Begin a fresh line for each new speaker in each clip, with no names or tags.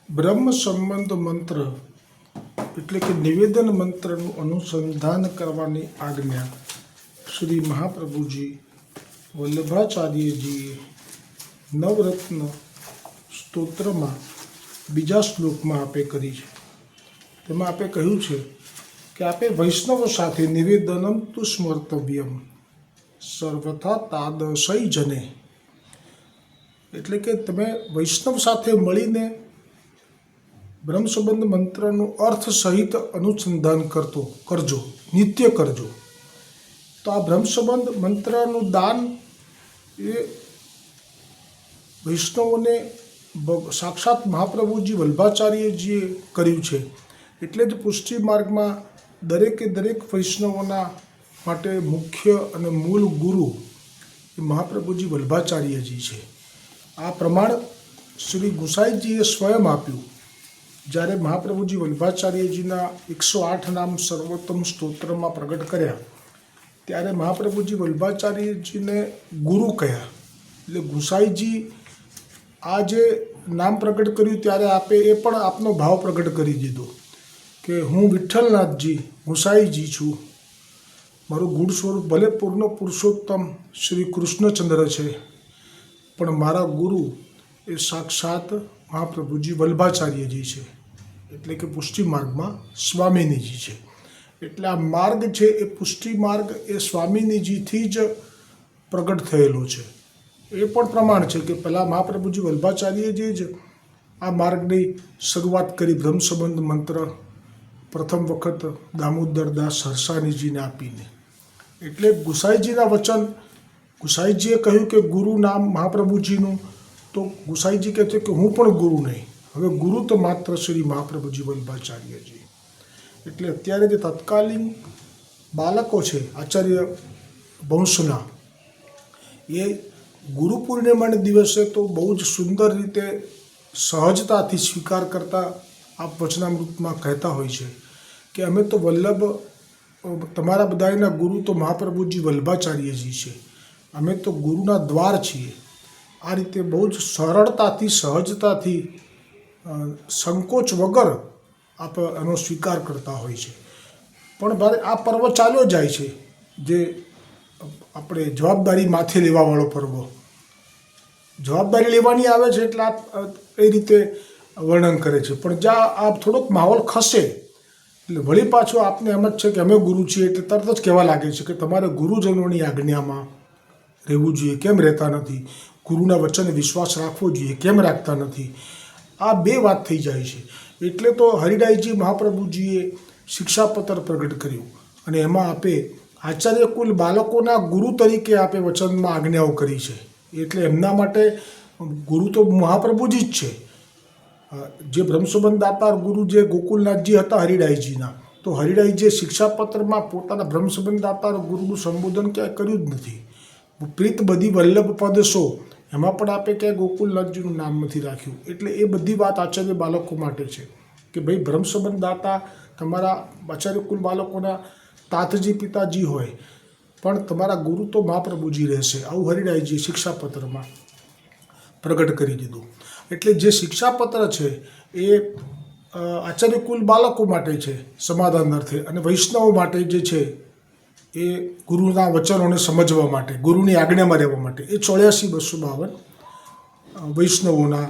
બ્રહ્મ સંબંધ મંત્ર એટલે કે નિવેદન મંત્રનું અનુસંધાન કરવાની આજ્ઞા શ્રી મહાપ્રભુજી વલ્લભાચાર્યજીએ નવરત્ન સ્તોત્રમાં બીજા શ્લોકમાં આપે કરી છે. તેમાં આપે કહ્યું છે કે આપે વૈષ્ણવ સાથે નિવેદનમ તુ સ્મર્તવ્યમ સર્વથા તાદશય જને, એટલે કે તમે વૈષ્ણવ સાથે મળીને બ્રહ્મ સંબંધ મંત્રનું અર્થ સહિત અનુસંધાન કરજો, નિત્ય કરજો. તો આ બ્રહ્મ સંબંધ મંત્રનું દાન એ વૈષ્ણવોને સાક્ષાત મહાપ્રભુજી વલ્લભાચાર્યજીએ કર્યું છે. એટલે જ પુષ્ટિ માર્ગમાં દરેકે દરેક વૈષ્ણવોના માટે મુખ્ય અને મૂળ ગુરુ એ મહાપ્રભુજી વલ્લભાચાર્યજી છે. આ પ્રમાણ શ્રી ગુસાઈજીએ સ્વયં આપ્યું. જ્યારે મહાપ્રભુજી વલ્લભાચાર્યજીના 108 નામ સર્વોત્તમ સ્તોત્રમાં પ્રગટ કર્યા ત્યારે મહાપ્રભુજી વલ્લભાચાર્યજીને ગુરુ કહ્યા. એટલે ગુસાઈજી આ જે નામ પ્રગટ કર્યું ત્યારે આપે એ પણ આપનો ભાવ પ્રગટ કરી દીધો કે હું વિઠ્ઠલનાથજી ગુસાઈજી છું. મારું ગુણ સ્વરૂપ ભલે પૂર્ણ પુરુષોત્તમ શ્રી કૃષ્ણચંદ્ર છે, પણ મારા ગુરુ એ સાક્ષાત મહાપ્રભુજી વલ્લભાચાર્યજી છે, એટલે કે પુષ્ટિ માર્ગમાં સ્વામિનીજી છે. એટલે આ માર્ગ છે એ પુષ્ટિ માર્ગ એ સ્વામિનીજીથી જ પ્રગટ થયેલો છે. એ પણ પ્રમાણ છે કે પહેલાં મહાપ્રભુજી વલ્લભાચાર્યજીએ જ આ માર્ગની શરૂઆત કરી. બ્રહ્મ સંબંધ મંત્ર પ્રથમ વખત દામોદરદાસ હરસાણીજીને આપીને. એટલે ગુસાઈજીના વચન, ગુસાઈજીએ કહ્યું કે ગુરુ નામ મહાપ્રભુજીનું, તો ગુસાઈજી કહે છે કે હું પણ ગુરુ નહીં, હવે ગુરુ તો માત્ર શ્રી મહાપ્રભુજી વલ્લભાચાર્યજી. એટલે અત્યારે જે તત્કાલીન બાળકો છે આચાર્ય વંશના, એ ગુરુ પૂર્ણિમાના દિવસે તો બહુ જ સુંદર રીતે સહજતાથી સ્વીકાર કરતા આ વચનામૃતમાં કહેતા હોય છે કે અમે તો તમારા બધાના ગુરુ તો મહાપ્રભુજી વલ્લભાચાર્યજી છે, અમે તો ગુરુના દ્વાર છીએ. આ રીતે બહુ જ સરળતાથી, સહજતાથી, સંકોચ વગર એનો સ્વીકાર કરતા હોય છે. પણ ભારે આ પર્વ ચાલ્યો જાય છે, જે આપણે જવાબદારી માથે લેવાવાળો પર્વ, જવાબદારી લેવાની આવે છે એટલે એ રીતે વર્ણન કરે છે. પણ જ્યાં આ થોડોક માહોલ ખસે એટલે વળી પાછું આપને એમ જ છે કે અમે ગુરુ છીએ એટલે તરત જ કહેવા લાગે છે કે તમારે ગુરુજનોની આજ્ઞામાં રહેવું જોઈએ, કેમ રહેતા નથી? ગુરુના વચને વિશ્વાસ રાખવો જોઈએ, કેમ રાખતા નથી? આ બે વાત થઈ જાય છે. એટલે તો હરિરાયજી મહાપ્રભુજીએ શિક્ષાપત્ર પ્રગટ કર્યું અને એમાં આપે આચાર્ય કુલ બાળકોના ગુરુ તરીકે આપે વચનમાં આજ્ઞાઓ કરી છે. એટલે એમના માટે ગુરુ તો મહાપ્રભુજી જ છે. જે બ્રહ્મસંબંધ દાતાર ગુરુ જે ગોકુલનાથજી હતા હરિરાયજીના, તો હરિરાયજીએ શિક્ષાપત્રમાં પોતાના બ્રહ્મસંબંધ દાતાર ગુરુનું સંબોધન ક્યાંય કર્યું જ નથી. પ્રીત બધી વલ્લભ પદ સો, એમાં પણ આપે ક્યાંય ગોકુલનાથજીનું નામ નથી રાખ્યું. એટલે એ બધી વાત આચાર્ય બાળકો માટે છે કે ભાઈ બ્રહ્મસંબંધ દાતા તમારા આચાર્ય કુલ બાળકોના તાતજી પિતાજી હોય, પણ તમારા ગુરુ તો મહાપ્રભુજી રહેશે. આવું હરિરાયજીએ શિક્ષાપત્રમાં પ્રગટ કરી દીધું. એટલે જે શિક્ષાપત્ર છે એ આચાર્ય કુલ બાળકો માટે છે સમાધાન અર્થે, અને વૈષ્ણવો માટે જે છે એ ગુરુના વચનોને સમજવા માટે, ગુરુની આજ્ઞામાં રહેવા માટે. એ 84-252 વૈષ્ણવોના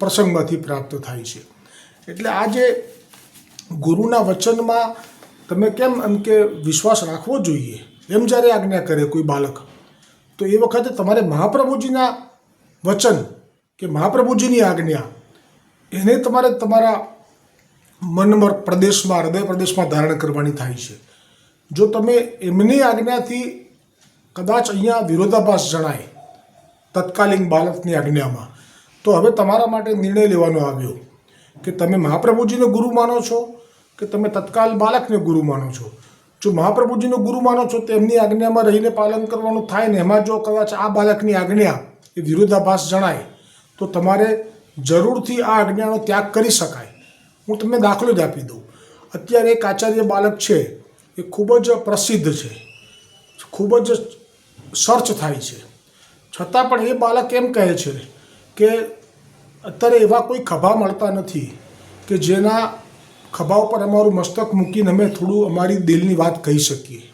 પ્રસંગમાંથી પ્રાપ્ત થાય છે. એટલે આ જે ગુરુના વચનમાં તમે કેમ એમ કે વિશ્વાસ રાખવો જોઈએ એમ જ્યારે આજ્ઞા કરે કોઈ બાળક, તો એ વખતે તમારે મહાપ્રભુજીના વચન કે મહાપ્રભુજીની આજ્ઞા એને તમારે તમારા મન પ્રદેશમાં, હૃદય પ્રદેશમાં ધારણ કરવાની થાય છે. જો તમે એમની આજ્ઞાથી કદાચ અહીંયા વિરોધાભાસ જણાય તત્કાલીન બાળકની આજ્ઞામાં, તો હવે તમારા માટે નિર્ણય લેવાનો આવ્યો કે તમે મહાપ્રભુજીને ગુરુ માનો છો કે તમે તત્કાલ બાળકને ગુરુ માનો છો. જો મહાપ્રભુજીને ગુરુ માનો છો તો એમની આજ્ઞામાં રહીને પાલન કરવાનું થાય ને એમાં જો કદાચ આ બાળકની આજ્ઞા એ વિરોધાભાસ જણાય તો તમારે જરૂરથી આ આજ્ઞાનો ત્યાગ કરી શકાય. હું તમને દાખલો જ આપી દઉં. અત્યારે એક આચાર્ય બાળક છે, એ ખૂબ જ પ્રસિદ્ધ છે, ખૂબ જ સર્ચ થાય છે, છતાં પણ એ બાળક એમ કહે છે કે અત્યારે એવા કોઈ ખભા મળતા નથી કે જેના ખભા ઉપર અમારું મસ્તક મૂકીને અમે થોડું અમારી દિલની વાત કહી શકીએ.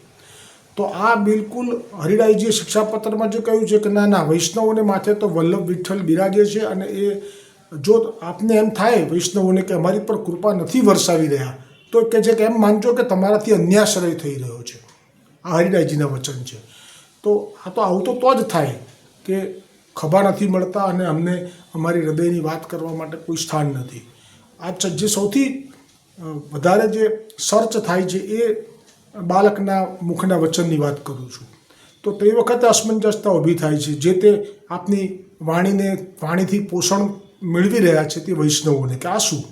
તો આ બિલકુલ હરિરાયજીએ શિક્ષાપત્રમાં જે કહ્યું છે કે ના વૈષ્ણવોને માથે તો વલ્લભ વિઠ્ઠલ બિરાજે છે, અને એ જો આપને એમ થાય વૈષ્ણવોને કે અમારી પર કૃપા નથી વરસાવી રહ્યા, તો કે છે કે એમ માનજો કે તમારાથી અન્યાશ્રય થઈ રહ્યો છે. આ હરિરાયજીના વચન છે. તો આ તો આવું તો જ થાય કે ખભા નથી મળતા અને અમને અમારી હૃદયની વાત કરવા માટે કોઈ સ્થાન નથી. આ જે સૌથી વધારે જે સર્ચ થાય છે એ બાળકના મુખના વચનની વાત કરું છું. તો તે વખતે અસમંજસતા ઊભી થાય છે. જે તે આપની વાણીથી પોષણ મેળવી રહ્યા છે તે વૈષ્ણવોને કે આ શું,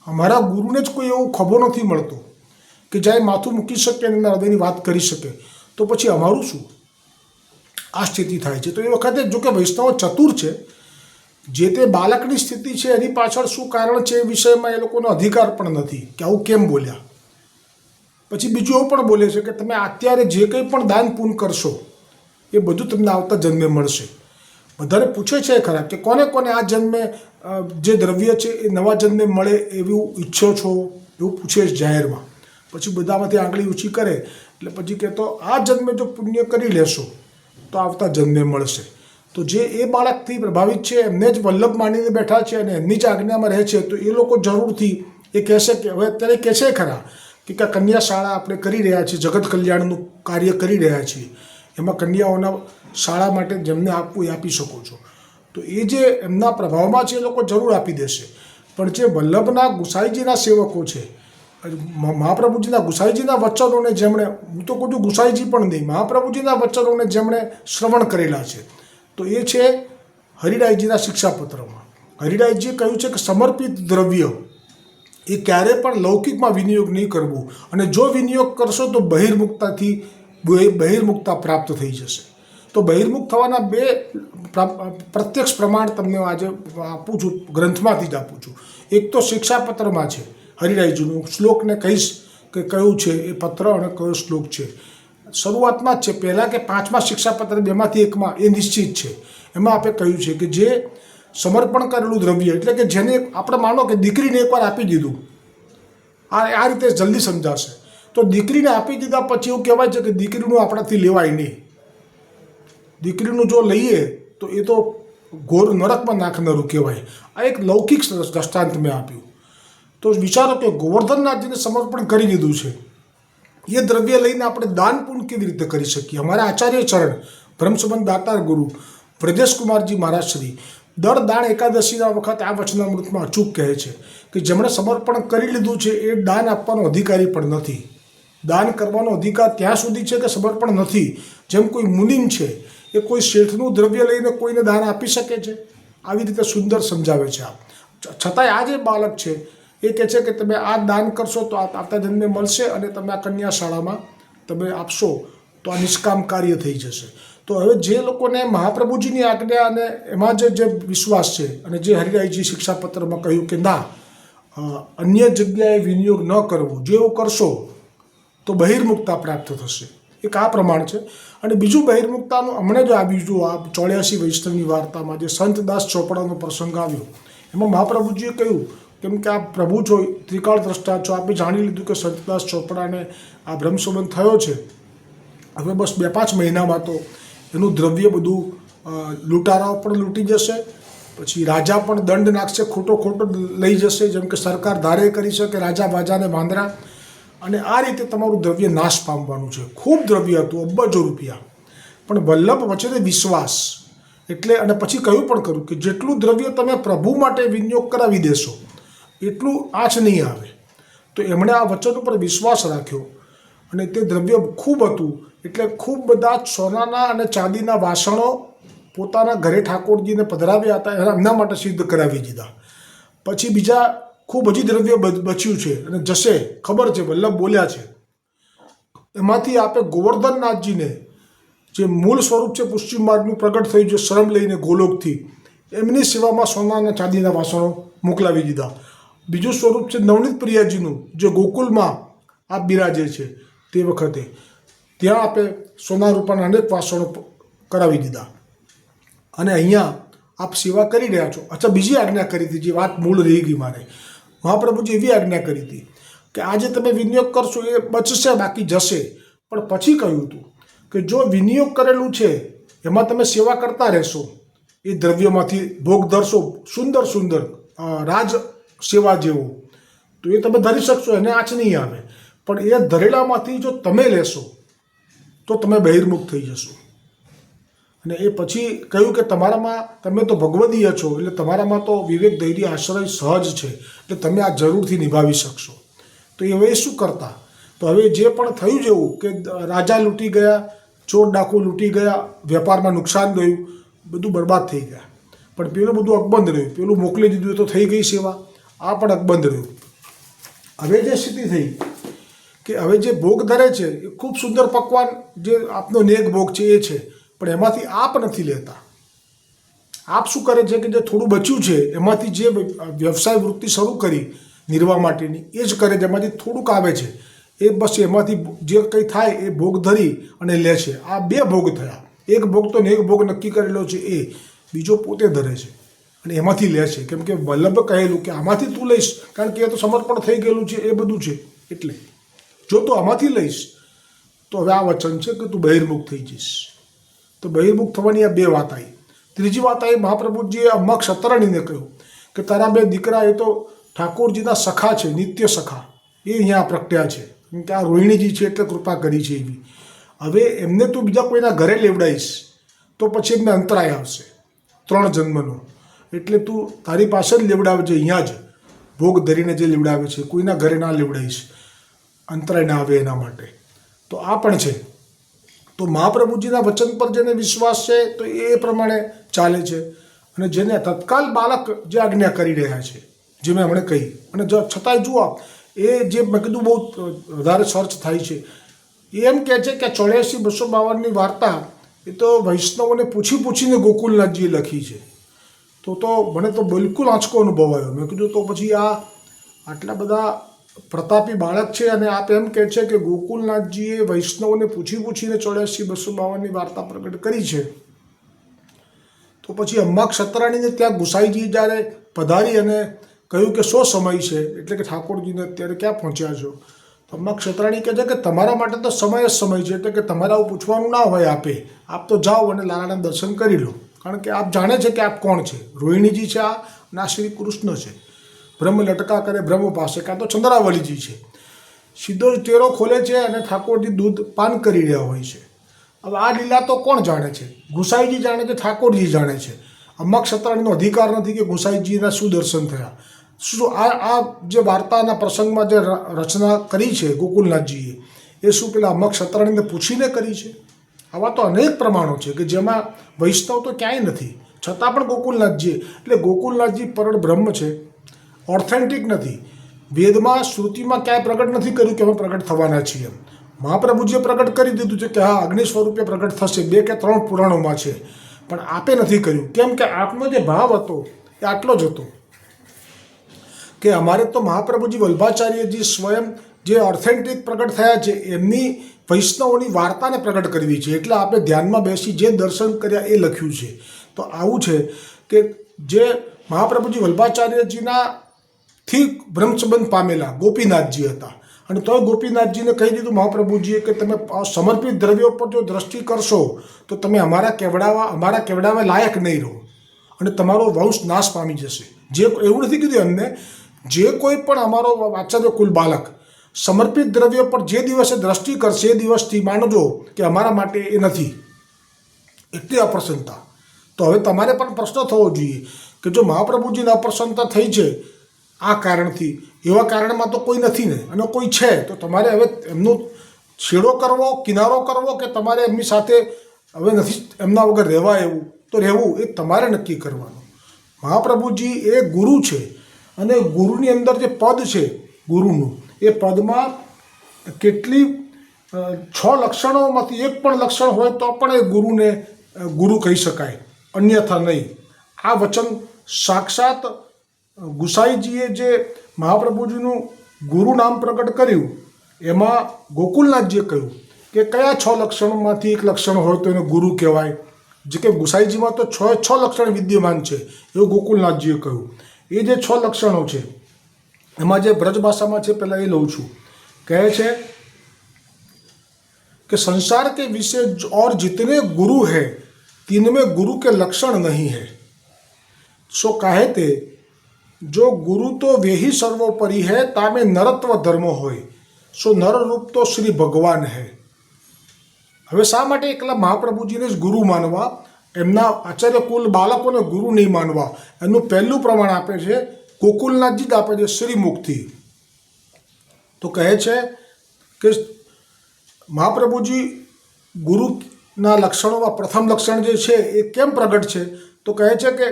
અમારા ગુરુને જ કોઈ એવો ખભો નથી મળતો કે જ્યાં માથું મૂકી શકે અને એના હૃદયની વાત કરી શકે, તો પછી અમારું શું? આ સ્થિતિ થાય છે. તો એ વખતે જો કે વૈષ્ણવ ચતુર છે, જે તે બાળકની સ્થિતિ છે એની પાછળ શું કારણ છે એ વિષયમાં એ લોકોનો અધિકાર પણ નથી કે આવું કેમ બોલ્યા. પછી બીજું એવું પણ બોલે છે કે તમે અત્યારે જે કંઈ પણ દાન પૂન કરશો એ બધું તમને આવતા જન્મે મળશે. બધાને પૂછે છે ખરા કે કોને કોને આ જન્મે જે દ્રવ્ય છે એ નવા જન્મે મળે એવું ઈચ્છો છો, એવું પૂછે છે જાહેરમાં. પછી બધામાંથી આંગળી ઊંચી કરે એટલે પછી કહેતો આ જન્મે જો પુણ્ય કરી લેશો તો આવતા જન્મે મળશે. તો જે એ બાળકથી પ્રભાવિત છે એમને જ વલ્લભ માનીને બેઠા છે અને એમની જ આજ્ઞામાં રહે છે, તો એ લોકો જરૂરથી એ કહેશે કે હવે અત્યારે કહે છે ખરા કે કન્યા શાળા આપણે કરી રહ્યા છીએ, જગત કલ્યાણનું કાર્ય કરી રહ્યા છીએ, એમાં કન્યાઓના શાળા માટે જેમને આપવું એ આપી શકો છો. તો એ જે એમના પ્રભાવમાં છે એ લોકો જરૂર આપી દેશે. પણ જે વલ્લભના ગુસાઈજીના સેવકો છે, મહાપ્રભુજીના ગુસાઈજીના વચનોને જેમણે, હું તો કહું છું ગુસાઈજી પણ નહીં, મહાપ્રભુજીના વચનોને જેમણે શ્રવણ કરેલા છે, તો એ છે હરિરાયજીના શિક્ષાપત્રમાં. હરિરાયજીએ કહ્યું છે કે સમર્પિત દ્રવ્ય એ ક્યારે પણ લૌકિકમાં વિનિયોગ નહીં કરવું, અને જો વિનિયોગ કરશો તો બહિર્મુક્તા પ્રાપ્ત થઈ જશે. તો બહિર્મુખ થવાના બે પ્રત્યક્ષ પ્રમાણ તમને આજે આપું છું, ગ્રંથમાંથી જ આપું છું. એક તો શિક્ષાપત્રમાં છે હરિરાયજીનું, શ્લોકને કહીશ કે કયું છે એ પત્ર અને કયો શ્લોક છે. શરૂઆતમાં જ છે, પહેલાં કે પાંચમા શિક્ષાપત્ર બેમાંથી એકમાં એ નિશ્ચિત છે. એમાં આપણે કહ્યું છે કે જે સમર્પણ કરેલું દ્રવ્ય, એટલે કે જેને આપણે માનો કે દીકરીને એકવાર આપી દીધું, આ રીતે જલ્દી સમજાશે. તો દીકરીને આપી દીધા પછી એવું કહેવાય છે કે દીકરીનું આપણાથી લેવાય નહીં. દીકરીનું જો લઈએ તો એ તો ઘોર નરકમાં નાખનારું કહેવાય. આ એક લૌકિક દ્રષ્ટાંત મેં આપ્યું. તો વિચારો કે ગોવર્ધનનાથજીને સમર્પણ કરી દીધું છે, એ દ્રવ્ય લઈને આપણે દાન પૂન કેવી રીતે કરી શકીએ? અમારા આચાર્ય ચરણ બ્રહ્મસંબંધ દાતાર ગુરુ બ્રજેશકુમારજી મહારાજ શ્રી દર દાન એકાદશીના વખતે આ વચનામૃતમાં અચૂક કહે છે કે જેમણે સમર્પણ કરી લીધું છે એ દાન આપવાનો અધિકારી પણ નથી. દાન કરવાનો અધિકાર ત્યાં સુધી છે કે સમર્પણ નથી. જેમ કોઈ મુનિમ છે એ કોઈ શેઠનું દ્રવ્ય લઈને કોઈને દાન આપી શકે છે, આવી રીતે સુંદર સમજાવે છે. છતાંય આ જે બાળક છે એ કહે છે કે તમે આ દાન કરશો તો આવતા જન્મે મળશે, અને તમે આ કન્યા શાળામાં તમે આપશો તો આ નિષ્કામ કાર્ય થઈ જશે. તો હવે જે લોકોને મહાપ્રભુજીની આજ્ઞા અને એમાં જે વિશ્વાસ છે, અને જે હરિરાયજી શિક્ષાપત્રમાં કહ્યું કે ના અન્ય જગ્યાએ વિનિયોગ ન કરવો, જો એવું કરશો તો બહિર્મુક્તા પ્રાપ્ત થશે. એક આ પ્રમાણ છે. અને બીજું બહિર્મુક્તાનું હમણાં જ આવ્યું, જો આ 84 વૈષ્ણવની વાર્તામાં જે સંતદાસ ચોપડાનો પ્રસંગ આવ્યો, એમાં મહાપ્રભુજીએ કહ્યું, કેમ કે આ પ્રભુ છો, ત્રિકાળ દ્રષ્ટા છો, આપણે જાણી લીધું કે સંતદાસ ચોપડાને આ બ્રહ્મસંબંધ થયો છે, હવે બસ 2-5 મહિનામાં તો એનું દ્રવ્ય બધું લૂંટારાઓ પણ લૂંટી જશે, પછી રાજા પણ દંડ નાખશે, ખોટો લઈ જશે, જેમ કે સરકાર ધારે કરી છે કે રાજા બાજાને વાંદરા, અને આ રીતે તમારું દ્રવ્ય નાશ પામવાનું છે. ખૂબ દ્રવ્ય હતું, અબજો રૂપિયા. પણ વલ્લભ વચ્ચે વિશ્વાસ એટલે, અને પછી કહ્યું પણ ખરું કે જેટલું દ્રવ્ય તમે પ્રભુ માટે વિનિયોગ કરાવી દેશો એટલું આંચ નહીં આવે. તો એમણે આ વચન ઉપર વિશ્વાસ રાખ્યો, અને તે દ્રવ્ય ખૂબ હતું, એટલે ખૂબ બધા સોનાના અને ચાંદીના વાસણો પોતાના ઘરે ઠાકોરજીને પધરાવ્યા હતા, એમના માટે સિદ્ધ કરાવી દીધા. પછી બીજા ખૂબ હજી દ્રવ્ય બચ્યું છે અને જશે, ખબર છે, વલ્લભ બોલ્યા છે. એમાંથી આપણે ગોવર્ધનનાથજીને જે મૂળ સ્વરૂપ છે પશ્ચિમ માર્ગનું પ્રગટ થયું છે શ્રમ લઈને ગોલોકથી, એમની સેવામાં સોનાના ચાંદીના વાસણો મોકલાવી દીધા. બીજું સ્વરૂપ છે નવનીત પ્રિયાજીનું, જે ગોકુલમાં આપ બિરાજે છે તે વખતે, ત્યાં આપણે સોના રૂપાના અનેક વાસણો કરાવી દીધા. અને અહીંયા આપ સેવા કરી રહ્યા છો. અચ્છા, બીજી આજ્ઞા કરી હતી, જે વાત મૂળ રહી ગઈ મારે. મહાપ્રભુજી એવી આજ્ઞા કરી હતી કે આજે તમે વિનિયોગ કરશો એ બચશે, બાકી જશે. પણ પછી કહ્યું હતું કે જો વિનિયોગ કરેલું છે એમાં તમે સેવા કરતા રહેશો, એ દ્રવ્યમાંથી ભોગ ધરશો, સુંદર સુંદર રાજ સેવા જેવો, તો એ તમે ધરી શકશો, એને આંચ નહીં આવે. પણ એ ધરેલામાંથી જો તમે લેશો તો તમે બહિર્મુખ થઈ જશો. અને એ પછી કહ્યું કે તમારામાં, તમે તો ભગવદીય છો, એટલે તમારામાં તો વિવેક, ધૈર્ય, આશ્રય સહજ છે, એટલે તમે આ જરૂરથી નિભાવી શકશો. તો એ હવે શું કરતા? તો હવે જે પણ થયું જેવું કે રાજા લૂંટી ગયા, ચોર ડાકુ લૂંટી ગયા, વેપારમાં નુકસાન ગયું, બધું બરબાદ થઈ ગયા. પણ પેલું બધું અકબંધ રહ્યું. પેલું મોકલી દીધું તો થઈ ગઈ સેવા, આ પણ અકબંધ રહ્યું. હવે જે સ્થિતિ થઈ કે હવે જે ભોગ ધરે છે એ ખૂબ સુંદર પકવાન, જે આપનો નેક ભોગ છે એ છે, પણ એમાંથી આપ નથી લેતા. આપ શું કરે છે કે જે થોડું બચ્યું છે એમાંથી જે વ્યવસાય વૃત્તિ શરૂ કરી નિર્વાહ માટેની, એ જ કરે, જેમાંથી થોડુંક આવે છે એ બસ એમાંથી જે કંઈ થાય એ ભોગ ધરી અને લે છે. આ બે ભોગ થયા. એક ભોગ તો નેક ભોગ નક્કી કરેલો છે એ, બીજો પોતે ધરે છે અને એમાંથી લે છે. કેમ કે વલ્લભે કહેલું કે આમાંથી તું લઈશ, કારણ કે એ તો સમર્પણ થઈ ગયેલું છે, એ બધું છે. એટલે જો તું આમાંથી લઈશ તો હવે આ વચન છે કે તું બહિર્મુખ થઈ જઈશ. તો બહિર્મુખ થવાની આ બે વાત આવી. ત્રીજી વાત આવી, મહાપ્રભુજીએ અમ્મા ક્ષત્રાણીને કહ્યું કે તારા બે દીકરા એ તો ઠાકોરજીના સખા છે, નિત્ય સખા, એ અહીંયા પ્રગટ્યા છે. કેમ કે આ રોહિણીજી છે એટલે કૃપા કરી છે એવી. હવે એમને તું બીજા કોઈના ઘરે લેવડાવીશ તો પછી એમને અંતરાય આવશે 3 જન્મનો. એટલે તું તારી પાસે જ લેવડાવે છે, અહીંયા જ ભોગ ધરીને જે લેવડાવે છે, કોઈના ઘરે ના લેવડાવીશ, અંતરાય ના આવે એના માટે. તો આ પણ છે. તો મહાપ્રભુજીના વચન પર જેને વિશ્વાસ છે તો એ પ્રમાણે ચાલે છે. અને જેને તત્કાલ બાળક જે આજ્ઞા કરી રહ્યા છે, જે મેં હમણાં કહી, અને છતાંય જુઓ એ જે મેં કીધું બહુ વધારે સર્ચ થાય છે, એ એમ કહે છે કે 84-252ની વાર્તા એ તો વૈષ્ણવોને પૂછીને ગોકુલનાથજીએ લખી છે. તો મને તો બિલકુલ આંચકો અનુભવ આવ્યો. મેં કીધું તો પછી આ આટલા બધા પ્રતાપી બાળક છે અને આપ એમ કહે છે કે ગોકુલનાથજીએ વૈષ્ણવોને પૂછીને 84-252ની વાર્તા પ્રગટ કરી છે. તો પછી અમ્મા ક્ષત્રાણીને ત્યાં ગુસાઈજી જ્યારે પધારી અને કહ્યું કે શો સમય છે, એટલે કે ઠાકોરજીને અત્યારે ક્યાં પહોંચ્યા છો? તો અમ્મા ક્ષત્રાણી કહે છે કે તમારા માટે તો સમય જ સમય છે, એટલે કે તમારે આવું પૂછવાનું ના હોય. આપ તો જાઓ અને લાલાના દર્શન કરી લો, કારણ કે આપ જાણે છે કે આપ કોણ છે. રોહિણીજી છે આ, ના શ્રી કૃષ્ણ છે. બ્રહ્મ લટકા કરે બ્રહ્મ પાસે, કાં તો ચંદ્રાવલીજી છે. સીધો જ તેરો ખોલે છે અને ઠાકોરજી દૂધ પાન કરી રહ્યા હોય છે. હવે આ લીલા તો કોણ જાણે છે? ગુસાઈજી જાણે છે, ઠાકોરજી જાણે છે. અમ્મા ક્ષત્રાણીનો અધિકાર નથી કે ગુસાઈજીના શું દર્શન થયા. શું આ જે વાર્તાના પ્રસંગમાં જે રચના કરી છે ગોકુલનાથજીએ, એ શું પેલા અમ્મા ક્ષત્રાણીને પૂછીને કરી છે? આવા તો અનેક પ્રમાણો છે કે જેમાં વૈષ્ણવ તો ક્યાંય નથી, છતાં પણ ગોકુલનાથજી, એટલે ગોકુલનાથજી પરળ બ્રહ્મ છે, ઓથેન્ટિક નથી. વેદમાં, શ્રુતિમાં ક્યાંય પ્રગટ નથી કર્યું કે અમે પ્રગટ થવાના છીએ. મહાપ્રભુજીએ પ્રગટ કરી દીધું છે કે હા, અગ્નિ સ્વરૂપે પ્રગટ થશે, 2 કે 3 પુરાણોમાં છે, પણ આપે નથી કર્યું. કેમ કે આપનો જે ભાવ હતો એ આટલો જ હતો કે અમારે તો મહાપ્રભુજી વલ્ભાચાર્યજી સ્વયં જે ઓથેન્ટિક પ્રગટ થયા છે એમની વૈષ્ણવોની વાર્તાને પ્રગટ કરવી છે. એટલે આપણે ધ્યાનમાં બેસી જે દર્શન કર્યા એ લખ્યું છે. તો આવું છે કે જે મહાપ્રભુજી વલ્ભાચાર્યજીના થી બ્રહ્મસંબંધ પામેલા ગોપીનાથજી હતા, અને તોય ગોપીનાથજીને કહી દીધું મહાપ્રભુજીએ કે તમે સમર્પિત દ્રવ્યો પર જો દ્રષ્ટિ કરશો તો તમે અમારા કેવડાવા લાયક નહીં રહો અને તમારો વંશ નાશ પામી જશે. જે એવું નથી કીધું એમને, જે કોઈ પણ અમારો આચાર્ય કુલ બાલક સમર્પિત દ્રવ્ય પર જે દિવસે દ્રષ્ટિ કરશે એ દિવસથી માનજો કે અમારા માટે એ નથી. એટલી અપ્રસન્નતા. તો હવે તમારે પણ પ્રશ્ન થવો જોઈએ કે જો મહાપ્રભુજીને અપ્રસન્નતા થઈ છે આ કારણથી, એવા કારણમાં તો કોઈ નથી ને, અને કોઈ છે તો તમારે હવે એમનો છેડો કરવો, કિનારો કરવો, કે તમારે એમની સાથે હવે નથી એમના વગર રહેવા એવું, તો રહેવું એ તમારે નક્કી કરવાનું. મહાપ્રભુજી એ ગુરુ છે, અને ગુરુની અંદર જે પદ છે ગુરુનું, એ પદમાં કેટલી 6 લક્ષણોમાંથી એક પણ લક્ષણ હોય તો પણ એ ગુરુને ગુરુ કહી શકાય, અન્યથા નહીં. આ વચન સાક્ષાત ગુસાઈજીએ જે મહાપ્રભુજીનું ગુરુ નામ પ્રગટ કર્યું એમાં ગોકુલનાથજીએ કહ્યું કે કયા 6 લક્ષણોમાંથી એક લક્ષણ હોય તો એને ગુરુ કહેવાય. જે કે ગુસાઈજીમાં તો 6 લક્ષણ વિદ્યમાન છે એવું ગોકુલનાથજીએ કહ્યું. એ જે 6 લક્ષણો છે એમાં જે બ્રજ ભાષામાં છે પહેલાં એ લઉં છું. કહે છે कि संसार के विषय और जितने गुरु हैं तिनमें गुरु के लक्षण नहीं है. सो कहते जो गुरु तो वे ही सर्वोपरि है तामे नरत्व धर्म હોય. સો નર રૂપ તો શ્રી ભગવાન હૈ. હવે શા માટે એકલા મહાપ્રભુજીને જ ગુરુ માનવા, એમના આચાર્ય કુલ બાળકોને ગુરુ નહીં માનવા? એનું પહેલું પ્રમાણ આપે છે ગોકુલનાથજી જ આપે છે શ્રીમુખથી. તો કહે છે કે મહાપ્રભુજી ગુરુના લક્ષણોમાં પ્રથમ લક્ષણ જે છે એ કેમ પ્રગટ છે? તો કહે છે કે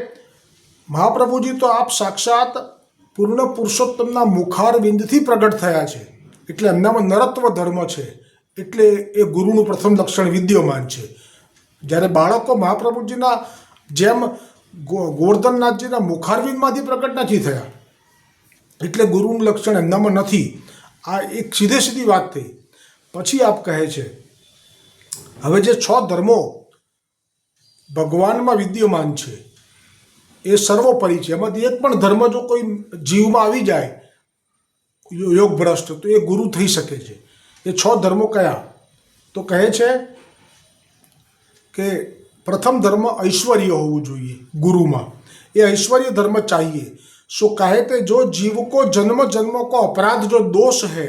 મહાપ્રભુજી તો આપ સાક્ષાત પૂર્ણ પુરુષોત્તમના મુખારવિંદથી પ્રગટ થયા છે, એટલે એમનામાં નરત્વ ધર્મ છે, એટલે એ ગુરુનું પ્રથમ લક્ષણ વિદ્યમાન છે. જ્યારે બાળકો મહાપ્રભુજીના જેમ ગોવર્ધનનાથજીના મુખારવિંદમાંથી પ્રગટ નથી થયા, એટલે ગુરુનું લક્ષણ એમનામાં નથી. આ એક સીધી વાત થઈ. પછી આપ કહે છે હવે જે 6 ધર્મો ભગવાનમાં વિદ્યમાન છે એ સર્વોપરી છે. એમાંથી એક પણ ધર્મ જો કોઈ જીવમાં આવી જાય યોગ ભ્રષ્ટ, તો એ ગુરુ થઈ શકે છે. એ 6 ધર્મો કયા? તો કહે છે કે પ્રથમ ધર્મ ઐશ્વર્ય હોવું જોઈએ ગુરુમાં. એ ઐશ્વર્ય ધર્મ चाहिए. सो कहे थे जो जीव को जन्म जन्म को अपराध जो दोष है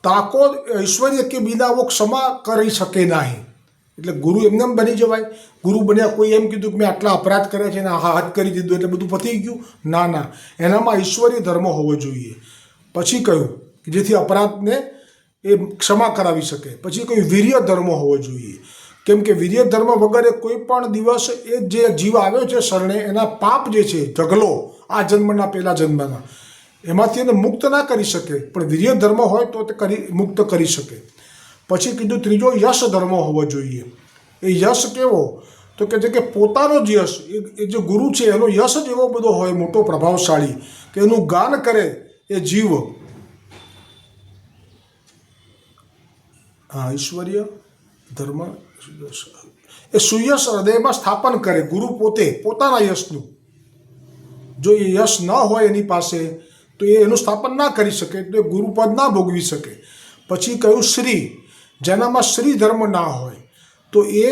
ताको ऐश्वर्य के बिना वो क्षमा કરી શકે નહીં. એટલે ગુરુ એમને બની જવાય? ગુરુ બન્યા કોઈ એમ કીધું કે મેં આટલા અપરાધ કર્યા છે ને હાથ કરી દીધું એટલે બધું પતી ગયું? ના, એનામાં ઐશ્વર્ય ધર્મ હોવો જોઈએ. પછી કહ્યું કે જેથી અપરાધને એ ક્ષમા કરાવી શકે. પછી કહ્યું વીર્ય ધર્મ હોવો જોઈએ, કેમ કે વીર્ય ધર્મ વગર કોઈ પણ દિવસ એ જે જીવ આવ્યો છે શરણે એના પાપ જે છે ઢગલો આ જન્મના પહેલા જન્મના એમાંથી એને મુક્ત ના કરી શકે, પણ વીર્ય ધર્મ હોય તો તે મુક્ત કરી શકે. પછી કીધું ત્રીજો યશ ધર્મ હોવો જોઈએ. એ યશ કેવો? તો કે જે કે પોતાનો જ યશ, એ જે ગુરુ છે એનો યશ જ એવો બધો હોય મોટો પ્રભાવશાળી કે એનું ગાન કરે એ જીવ. હા, ઐશ્વર્ય ધર્મ એ સુયશ હૃદયમાં સ્થાપન કરે. ગુરુ પોતે પોતાના યશનું, જો એ યશ ન હોય એની પાસે તો એ એનું સ્થાપન ના કરી શકે, એટલે ગુરુપદ ના ભોગવી શકે. પછી કહ્યું શ્રી, જેનામાં શ્રી ધર્મ ના હોય તો એ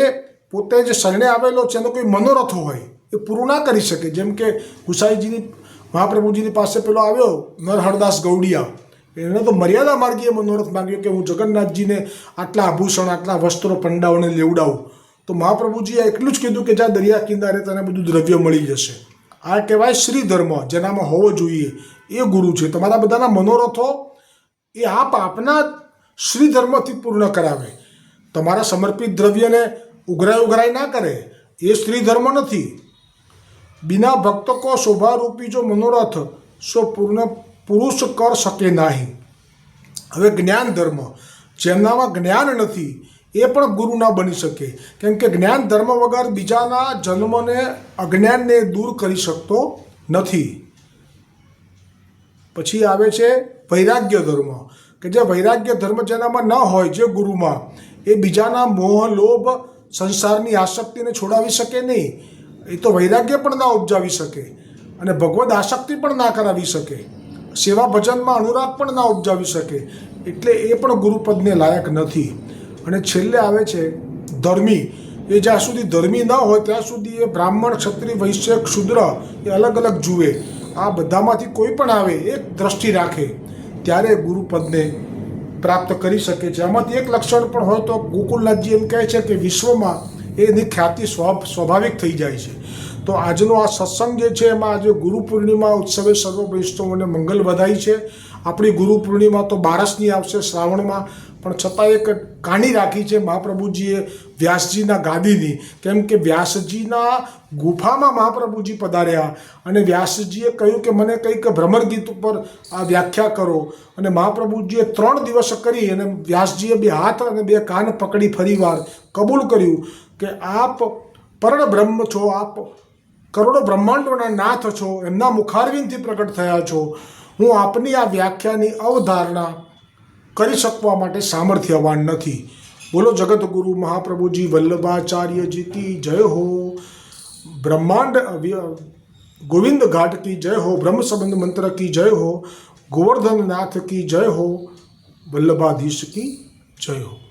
પોતે જે શરણે આવેલો છે એનો કોઈ મનોરથ હોય એ પૂરું ના કરી શકે. જેમ કે ગુસાઈજીની મહાપ્રભુજીની પાસે પેલો આવ્યો નરહરદાસ ગૌડિયા, એને તો મર્યાદા માર્ગીય મનોરથ માંગ્યો કે હું જગન્નાથજીને આટલા આભૂષણ આટલા વસ્ત્રો પંડાઓને લેવડાવું. તો મહાપ્રભુજીએ એટલું જ કીધું કે જ્યાં દરિયા કિનારે તને બધું દ્રવ્ય મળી જશે. આ કહેવાય શ્રી ધર્મ, જેનામાં હોવો જોઈએ એ ગુરુ છે. તમારા બધાના મનોરથો એ આપના શ્રી ધર્મથી પૂર્ણ કરાવે. તમારા સમર્પિત દ્રવ્યને ઉઘરાઈ ના કરે, એ શ્રી ધર્મ નથી. બિના ભક્ત કો શોભારૂપી જો મનોરથ સો પૂર્ણ પુરુષ કર શકે નહીં. હવે જ્ઞાન ધર્મ, જેમનામાં જ્ઞાન નથી એ પણ ગુરુ ના બની શકે, કેમ કે જ્ઞાન ધર્મ વગર બીજાના જન્મને અજ્ઞાનને દૂર કરી શકતો નથી. પછી આવે છે વૈરાગ્ય ધર્મ, કે જે વૈરાગ્ય ધર્મ જેનામાં ન હોય, જે ગુરુમાં, એ બીજાના મોહ લોભ સંસારની આસક્તિને છોડાવી શકે નહીં. એ તો વૈરાગ્ય પણ ના ઉપજાવી શકે અને ભગવદ આસક્તિ પણ ના કરાવી શકે, સેવા ભજનમાં અનુરાગ પણ ના ઉપજાવી શકે, એટલે એ પણ ગુરુપદને લાયક નથી. અને છેલ્લે આવે છે ધર્મી. એ જ્યાં સુધી ધર્મી ન હોય ત્યાં સુધી એ બ્રાહ્મણ ક્ષત્રિય વૈશ્ય શૂદ્ર એ અલગ અલગ જુએ. આ બધામાંથી કોઈ પણ આવે એક દ્રષ્ટિ રાખે ત્યારે ગુરુપદને પ્રાપ્ત કરી શકે છે. આમાંથી એક લક્ષણ પણ હોય તો ગોકુલનાથજી એમ કહે છે કે વિશ્વમાં એની ખ્યાતિ સ્વાભાવિક થઈ જાય છે. તો આજનો આ સત્સંગ જે છે એમાં આજે ગુરુ પૂર્ણિમા ઉત્સવે સર્વ વૈષ્ણવોને મંગલ વધાઈ છે. આપણી ગુરુ પૂર્ણિમા તો 12ની આવશે શ્રાવણમાં, પણ છતાં એક કહાની રાખી છે મહાપ્રભુજીએ વ્યાસજીના ગાદીની, કેમ કે વ્યાસજીના ગુફામાં મહાપ્રભુજી પધાર્યા અને વ્યાસજીએ કહ્યું કે મને કંઈક ભ્રમર ગીત ઉપર આ વ્યાખ્યા કરો, અને મહાપ્રભુજીએ 3 દિવસ કરી અને વ્યાસજીએ 2 હાથ અને 2 કાન પકડી ફરીવાર કબૂલ કર્યું કે આપ પરમ બ્રહ્મ છો, આપ કરોડો બ્રહ્માંડોના નાથ છો, એમના મુખારવિંદથી પ્રગટ થયા છો. હું આપની આ વ્યાખ્યાની અવધારણા કરી શકવા માટે સામર્થ્યવાન નથી. बोलो जगत गुरु महाप्रभु जी वल्लभाचार्य जी की जय हो। ब्रह्मांड गोविंद घाट की जय हो। ब्रह्म संबंध मंत्र की जय हो। गोवर्धन नाथ की जय हो। वल्लभाधीश की जय हो।